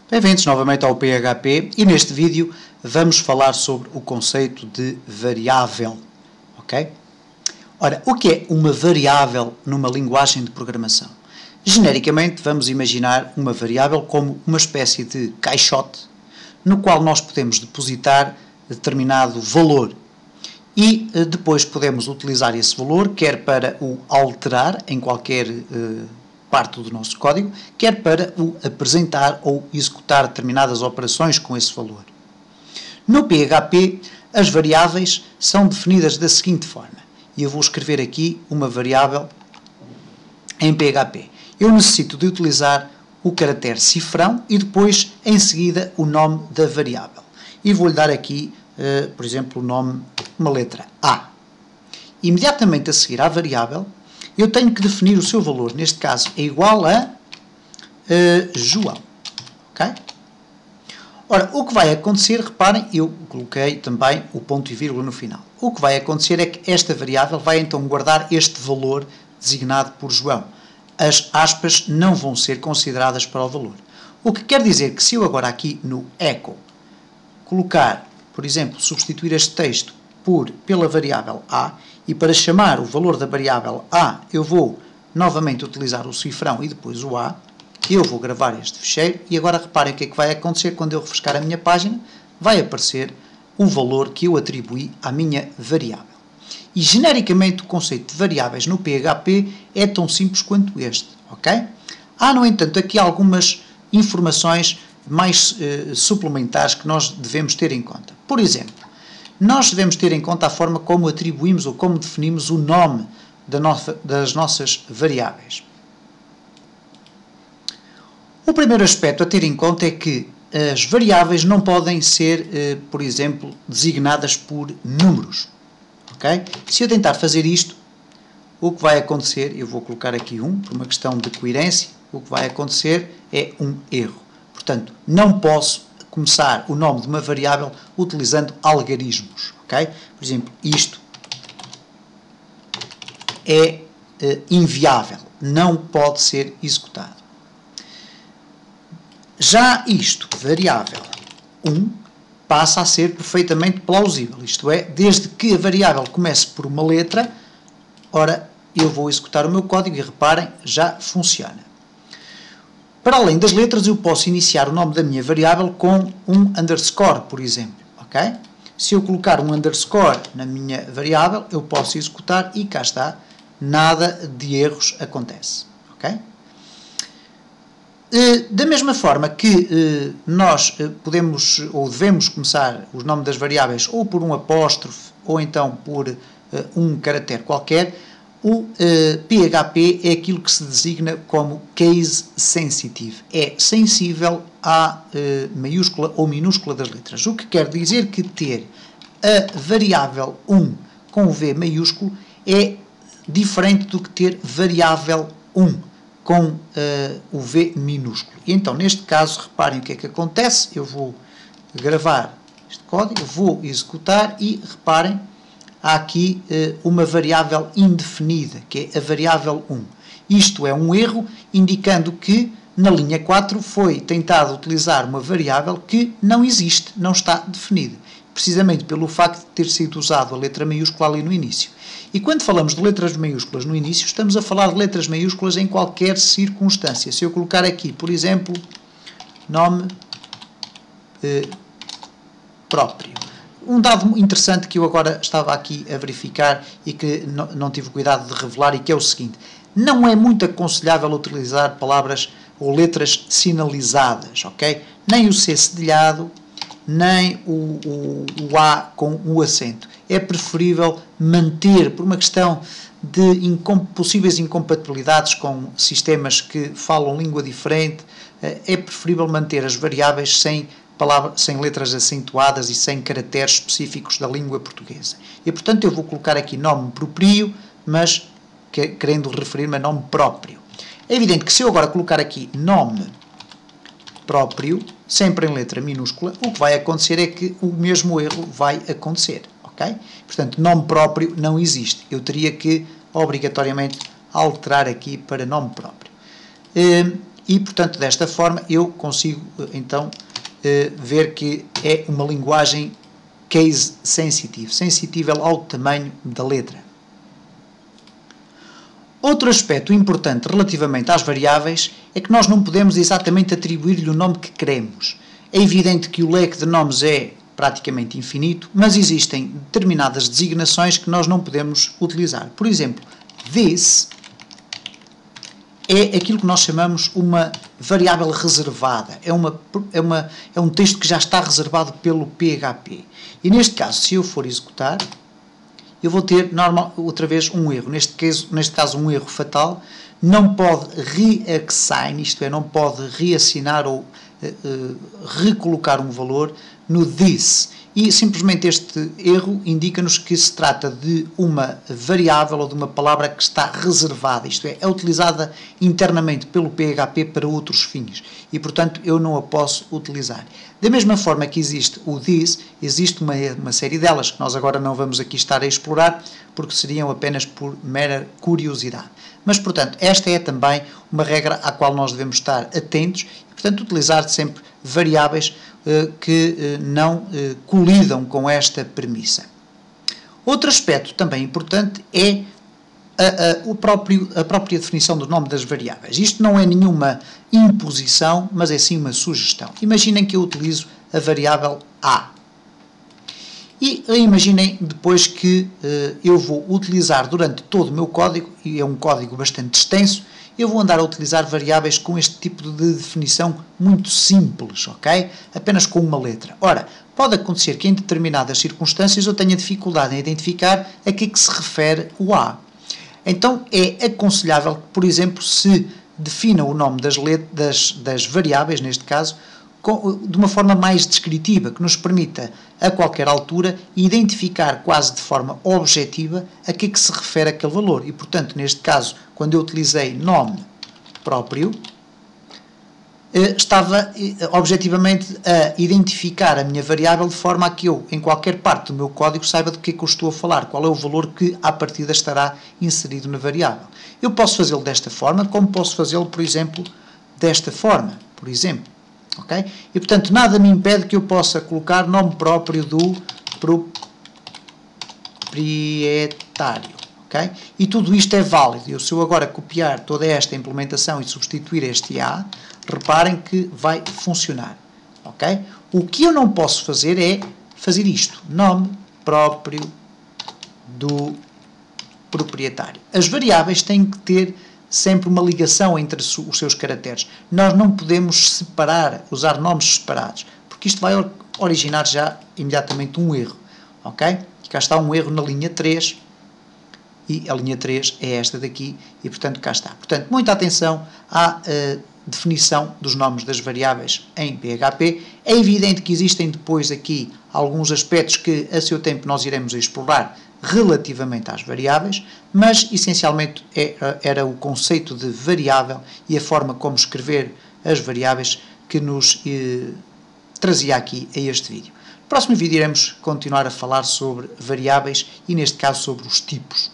Bem-vindos novamente ao PHP e neste vídeo vamos falar sobre o conceito de variável, ok? Ora, o que é uma variável numa linguagem de programação? Genericamente vamos imaginar uma variável como uma espécie de caixote no qual nós podemos depositar determinado valor e depois podemos utilizar esse valor quer para o alterar em qualquer parte do nosso código, quer para o apresentar ou executar determinadas operações com esse valor. No PHP, as variáveis são definidas da seguinte forma, e eu vou escrever aqui uma variável em PHP. Eu necessito de utilizar o caractere cifrão e depois, em seguida, o nome da variável. E vou-lhe dar aqui, por exemplo, o nome, uma letra A. Imediatamente a seguir à variável, eu tenho que definir o seu valor, neste caso é igual a João, ok? Ora, o que vai acontecer, reparem, eu coloquei também o ponto e vírgula no final. O que vai acontecer é que esta variável vai então guardar este valor designado por João. As aspas não vão ser consideradas para o valor. O que quer dizer que se eu agora aqui no echo colocar, por exemplo, substituir este texto pela variável A, e para chamar o valor da variável A, eu vou novamente utilizar o cifrão e depois o A, eu vou gravar este ficheiro, e agora reparem o que é que vai acontecer quando eu refrescar a minha página, vai aparecer o valor que eu atribuí à minha variável. E genericamente o conceito de variáveis no PHP é tão simples quanto este, ok? Há, no entanto, aqui algumas informações mais suplementares que nós devemos ter em conta. Por exemplo, nós devemos ter em conta a forma como atribuímos ou como definimos o nome das nossas variáveis. O primeiro aspecto a ter em conta é que as variáveis não podem ser, por exemplo, designadas por números. Okay? Se eu tentar fazer isto, o que vai acontecer, eu vou colocar aqui 1, por uma questão de coerência, o que vai acontecer é um erro. Portanto, não posso começar o nome de uma variável utilizando algarismos, ok? Por exemplo, isto é inviável, não pode ser executado. Já isto, variável 1, passa a ser perfeitamente plausível, isto é, desde que a variável comece por uma letra, ora, eu vou executar o meu código e reparem, já funciona. Para além das letras, eu posso iniciar o nome da minha variável com um underscore, por exemplo, ok? Se eu colocar um underscore na minha variável, eu posso executar e cá está, nada de erros acontece, ok? Da mesma forma que nós podemos ou devemos começar o nome das variáveis ou por um apóstrofe ou então por um caractere qualquer, o PHP é aquilo que se designa como case sensitive. É sensível à maiúscula ou minúscula das letras. O que quer dizer que ter a variável 1 com o V maiúsculo é diferente do que ter variável 1 com o V minúsculo. E então, neste caso, reparem o que é que acontece. Eu vou gravar este código, vou executar e reparem, há aqui uma variável indefinida, que é a variável 1. Isto é um erro, indicando que na linha 4 foi tentado utilizar uma variável que não existe, não está definida, precisamente pelo facto de ter sido usado a letra maiúscula ali no início. E quando falamos de letras maiúsculas no início, estamos a falar de letras maiúsculas em qualquer circunstância. Se eu colocar aqui, por exemplo, nome próprio. Um dado interessante que eu agora estava aqui a verificar e que não tive cuidado de revelar e que é o seguinte: não é muito aconselhável utilizar palavras ou letras sinalizadas, ok? Nem o C cedilhado, nem o A com o acento. É preferível manter, por uma questão de possíveis incompatibilidades com sistemas que falam língua diferente, é preferível manter as variáveis sem letras acentuadas e sem caracteres específicos da língua portuguesa. E, portanto, eu vou colocar aqui nome próprio, mas querendo referir-me a nome próprio. É evidente que se eu agora colocar aqui nome próprio, sempre em letra minúscula, o que vai acontecer é que o mesmo erro vai acontecer, ok? Portanto, nome próprio não existe. Eu teria que, obrigatoriamente, alterar aqui para nome próprio. e, portanto, desta forma eu consigo, então, ver que é uma linguagem case sensitive, sensível ao tamanho da letra. Outro aspecto importante relativamente às variáveis é que nós não podemos exatamente atribuir-lhe o nome que queremos. É evidente que o leque de nomes é praticamente infinito, mas existem determinadas designações que nós não podemos utilizar. Por exemplo, this é aquilo que nós chamamos uma variável reservada. É um texto que já está reservado pelo PHP. E neste caso, se eu for executar, eu vou ter outra vez um erro. Neste caso um erro fatal. Não pode reassign, isto é, não pode reassinar ou recolocar um valor no this. E simplesmente este erro indica-nos que se trata de uma variável ou de uma palavra que está reservada, isto é utilizada internamente pelo PHP para outros fins e, portanto, eu não a posso utilizar. Da mesma forma que existe o this, existe uma série delas que nós agora não vamos aqui estar a explorar porque seriam apenas por mera curiosidade. Mas, portanto, esta é também uma regra à qual nós devemos estar atentos e, portanto, utilizar sempre variáveis que não colidam com esta premissa. Outro aspecto também importante é a própria definição do nome das variáveis. Isto não é nenhuma imposição, mas é sim uma sugestão. Imaginem que eu utilizo a variável A. E imaginem depois que eu vou utilizar durante todo o meu código, e é um código bastante extenso, eu vou andar a utilizar variáveis com este tipo de definição muito simples, ok? Apenas com uma letra. Ora, pode acontecer que em determinadas circunstâncias eu tenha dificuldade em identificar a que se refere o A. Então é aconselhável que, por exemplo, se defina o nome das variáveis, neste caso, de uma forma mais descritiva, que nos permita, a qualquer altura, identificar quase de forma objetiva a que se refere aquele valor. E, portanto, neste caso, quando eu utilizei nome próprio, estava objetivamente a identificar a minha variável de forma a que eu, em qualquer parte do meu código, saiba do que é que eu estou a falar, qual é o valor que, à partida, estará inserido na variável. Eu posso fazê-lo desta forma, como posso fazê-lo, por exemplo, desta forma, por exemplo. Okay? E, portanto, nada me impede que eu possa colocar nome próprio do proprietário. Okay? E tudo isto é válido. Se eu agora copiar toda esta implementação e substituir este A, reparem que vai funcionar. Okay? O que eu não posso fazer é fazer isto. Nome próprio do proprietário. As variáveis têm que ter sempre uma ligação entre os seus caracteres. Nós não podemos separar, usar nomes separados, porque isto vai originar já imediatamente um erro. Ok? E cá está um erro na linha 3, e a linha 3 é esta daqui, e portanto cá está. Portanto, muita atenção à definição dos nomes das variáveis em PHP. É evidente que existem depois aqui alguns aspectos que a seu tempo nós iremos explorar relativamente às variáveis, mas essencialmente era o conceito de variável e a forma como escrever as variáveis que nos trazia aqui a este vídeo. No próximo vídeo iremos continuar a falar sobre variáveis e, neste caso, sobre os tipos.